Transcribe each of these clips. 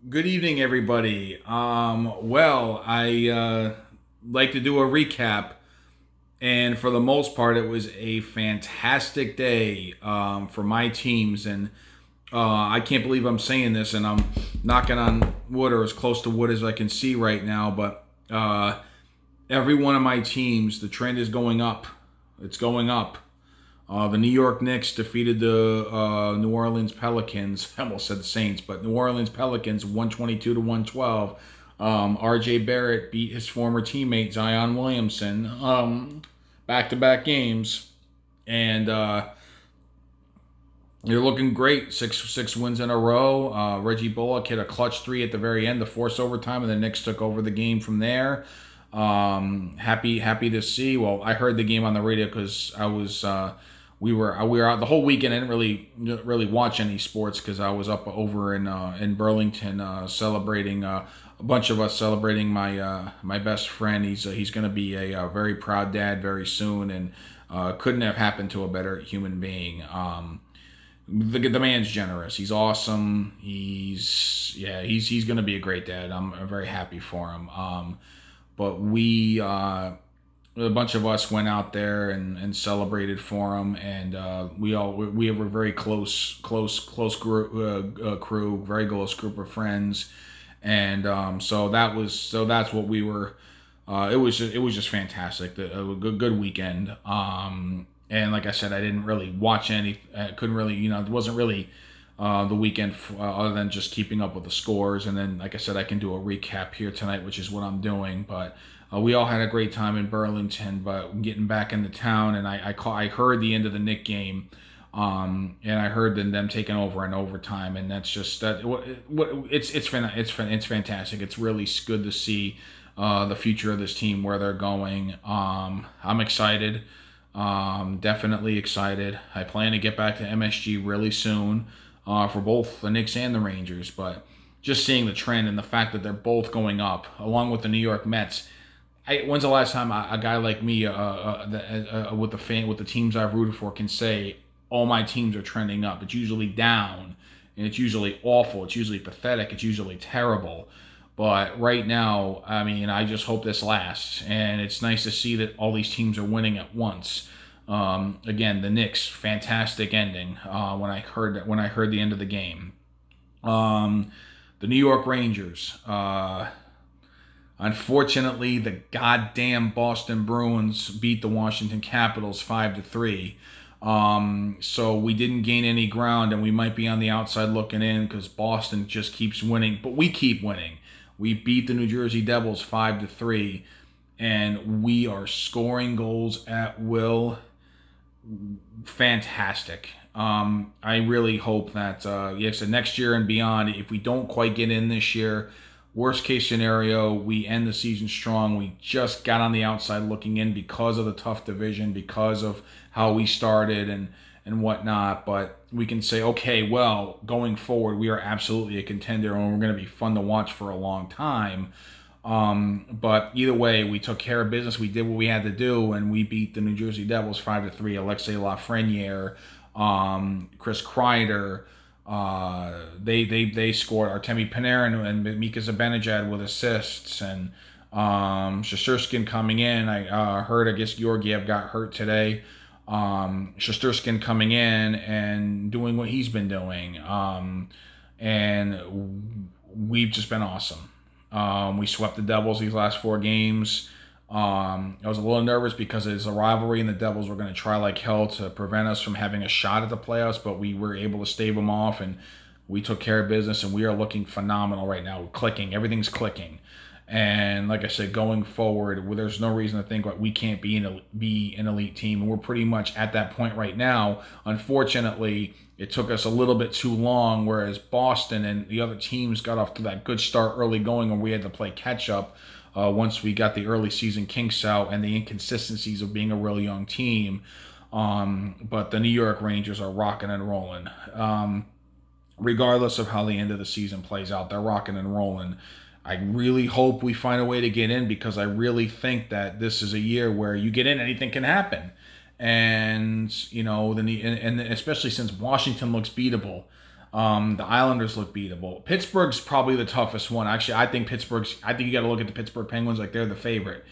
Good evening, everybody. I like to do a recap, and for the most part, it was a fantastic day for my teams, and I can't believe I'm saying this, and I'm knocking on wood or as close to wood as I can see right now. But every one of my teams, the trend is going up. It's going up. The New York Knicks defeated the New Orleans Pelicans. I almost said the Saints, but New Orleans Pelicans 122 to 112. R.J. Barrett beat his former teammate Zion Williamson back-to-back games, and they're looking great. Six wins in a row. Reggie Bullock hit a clutch three at the very end to force overtime, and the Knicks took over the game from there. Happy to see. Well, I heard the game on the radio because I was we were out the whole weekend. I didn't really watch any sports because I was up over in Burlington celebrating. A bunch of us celebrating my best friend. He's going to be a very proud dad very soon, and couldn't have happened to a better human being. The man's generous. He's awesome. He's going to be a great dad. I'm very happy for him. But a bunch of us went out there and celebrated for him, and we were very close crew, very close group of friends, and that's what we were. It was just fantastic. A good weekend. And like I said, I didn't really watch any. I couldn't really, it wasn't really the weekend other than just keeping up with the scores. And then, like I said, I can do a recap here tonight, which is what I'm doing. But we all had a great time in Burlington. But getting back into town, and I heard the end of the Knick game. And I heard them taking over in overtime, and that's just that. It's fantastic. It's really good to see the future of this team, where they're going. I'm excited. Definitely excited. I plan to get back to MSG really soon for both the Knicks and the Rangers. But just seeing the trend and the fact that they're both going up, along with the New York Mets. When's the last time a guy like me, with the teams I've rooted for, can say all my teams are trending up? It's usually down, and it's usually awful. It's usually pathetic. It's usually terrible. But right now, I mean, I just hope this lasts, and it's nice to see that all these teams are winning at once. Again, the Knicks, fantastic ending. When I heard the end of the game, the New York Rangers. Unfortunately, the goddamn Boston Bruins beat the Washington Capitals 5-3. So we didn't gain any ground, and we might be on the outside looking in because Boston just keeps winning, but we keep winning. We beat the New Jersey Devils 5-3, and we are scoring goals at will. Fantastic. I really hope that yes, next year and beyond, if we don't quite get in this year, worst case scenario, we end the season strong. We just got on the outside looking in because of the tough division, because of how we started and whatnot. But we can say, okay, well, going forward, we are absolutely a contender, and we're going to be fun to watch for a long time. But either way, we took care of business. We did what we had to do, and we beat the New Jersey Devils 5-3. Alexei Lafreniere, Chris Kreider, they scored. Artemi Panarin and Mika Zibanejad with assists, and Shesterkin coming in. I heard, I guess Georgiev got hurt today. Shesterkin coming in and doing what he's been doing, and we've just been awesome. We swept the Devils these last four games. I was a little nervous because it's a rivalry, and the Devils were going to try like hell to prevent us from having a shot at the playoffs, but we were able to stave them off, and we took care of business, and we are looking phenomenal right now. We're clicking. Everything's clicking. And like I said, going forward, there's no reason to think that we can't be an elite team. And we're pretty much at that point right now. Unfortunately, it took us a little bit too long, whereas Boston and the other teams got off to that good start early going, and we had to play catch up once we got the early season kinks out and the inconsistencies of being a real young team. But the New York Rangers are rocking and rolling. Regardless of how the end of the season plays out, they're rocking and rolling. I really hope we find a way to get in, because I really think that this is a year where you get in, anything can happen. And especially since Washington looks beatable, The Islanders look beatable. Pittsburgh's probably the toughest one. Actually, I think you got to look at the Pittsburgh Penguins like they're the favorite.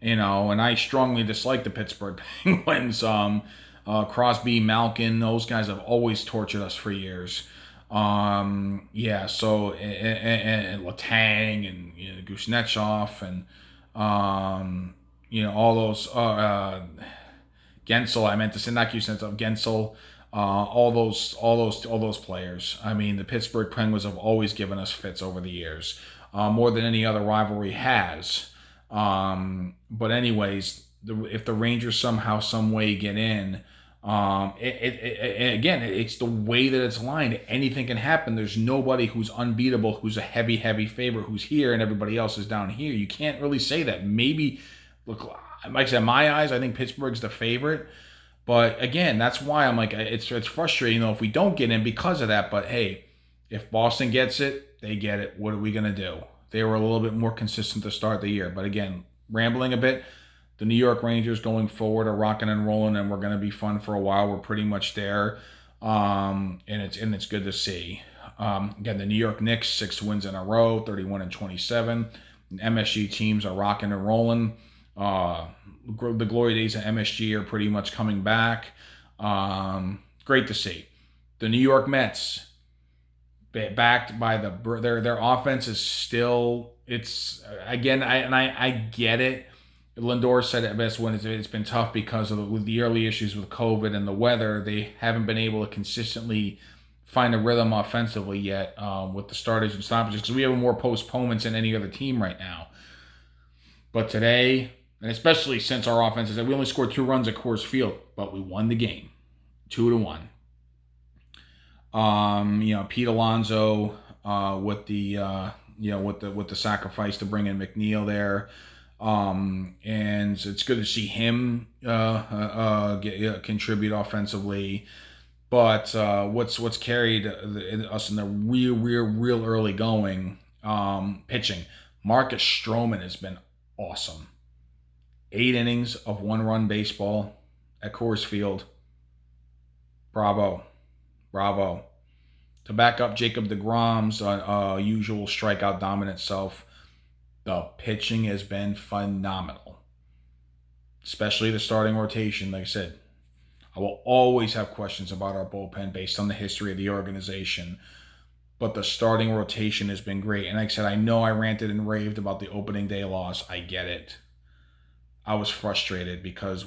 And I strongly dislike the Pittsburgh Penguins. Crosby, Malkin, those guys have always tortured us for years. Yeah, so and Letang and Kuznetsov and all those Gensel. I meant to say not Kuznetsov, Gensel. All those players. I mean, the Pittsburgh Penguins have always given us fits over the years, more than any other rivalry has. But anyways, if the Rangers somehow, some way get in, again, it's the way that it's lined. Anything can happen. There's nobody who's unbeatable, who's a heavy, heavy favorite, who's here, and everybody else is down here. You can't really say that. Maybe, look, like I said, in my eyes, I think Pittsburgh's the favorite. But again, that's why I'm like, it's frustrating, if we don't get in because of that. But hey, if Boston gets it, they get it. What are we going to do? They were a little bit more consistent to start the year. But again, rambling a bit, the New York Rangers going forward are rocking and rolling, and we're going to be fun for a while. We're pretty much there, and it's good to see. Again, the New York Knicks, 6 wins in a row, 31-27. And MSG teams are rocking and rolling. The glory days of MSG are pretty much coming back. Great to see. The New York Mets, backed by their offense is still, it's again, I get it. Lindor said it best when it's been tough because of the early issues with COVID and the weather. They haven't been able to consistently find a rhythm offensively yet with the starters and stoppages, because we have more postponements than any other team right now. But today, and especially since our offense is that we only scored 2 runs at Coors Field, but we won the game 2-1. Pete Alonso with the sacrifice to bring in McNeil there. And it's good to see him contribute offensively. But what's carried us in the real early going, pitching. Marcus Stroman has been awesome. 8 innings of 1-run baseball at Coors Field. Bravo. To back up Jacob deGrom's usual strikeout dominant self, the pitching has been phenomenal. Especially the starting rotation. Like I said, I will always have questions about our bullpen based on the history of the organization. But the starting rotation has been great. And like I said, I know I ranted and raved about the opening day loss. I get it. I was frustrated because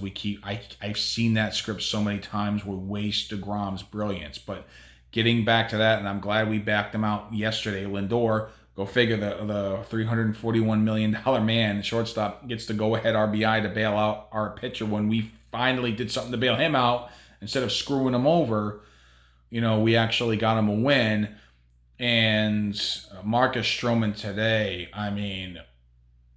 I've seen that script so many times. We waste deGrom's brilliance. But getting back to that, and I'm glad we backed him out yesterday. Lindor, go figure, the $341 million man, the shortstop, gets the go-ahead RBI to bail out our pitcher when we finally did something to bail him out. Instead of screwing him over, we actually got him a win. And Marcus Stroman today, I mean,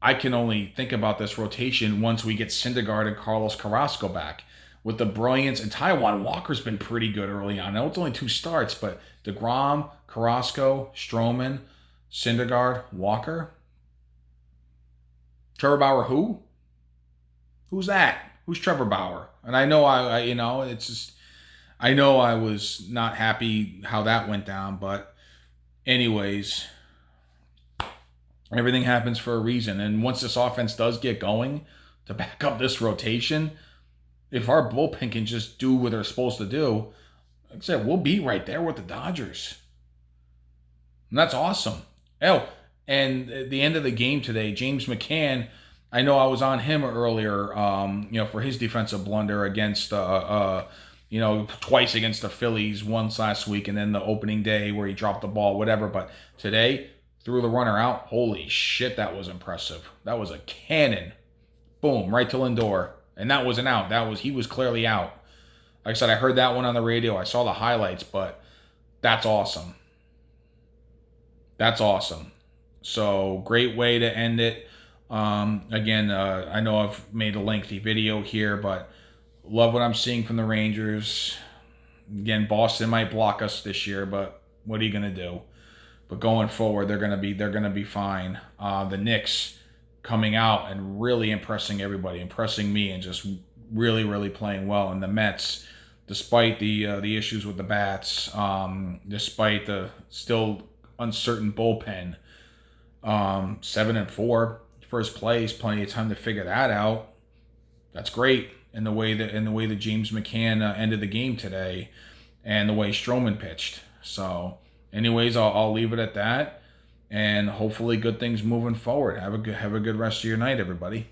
I can only think about this rotation once we get Syndergaard and Carlos Carrasco back. With the brilliance, and Taijuan Walker's been pretty good early on. I know it's only 2 starts, but deGrom, Carrasco, Stroman, Syndergaard, Walker. Trevor Bauer, who? Who's that? Who's Trevor Bauer? And I know I know I was not happy how that went down, but anyways, everything happens for a reason. And once this offense does get going to back up this rotation, if our bullpen can just do what they're supposed to do, like I said, we'll be right there with the Dodgers. And that's awesome. Oh, and at the end of the game today, James McCann, I know I was on him earlier, for his defensive blunder against, twice against the Phillies, once last week, and then the opening day where he dropped the ball, whatever. But today, threw the runner out. Holy shit, that was impressive. That was a cannon. Boom, right to Lindor. And that wasn't out. He was clearly out. Like I said, I heard that one on the radio. I saw the highlights, but that's awesome. That's awesome. So, great way to end it. Again, I know I've made a lengthy video here, but love what I'm seeing from the Rangers. Again, Boston might block us this year, but what are you going to do? But going forward, they're going to be fine. The Knicks coming out and really impressing everybody, impressing me, and just really, really playing well. And the Mets, despite the issues with the bats, despite the still uncertain bullpen. 7-4, first place, plenty of time to figure that out. That's great in the way that James McCann ended the game today, and the way Stroman pitched. So, anyways, I'll leave it at that, and hopefully good things moving forward. Have a good rest of your night, everybody.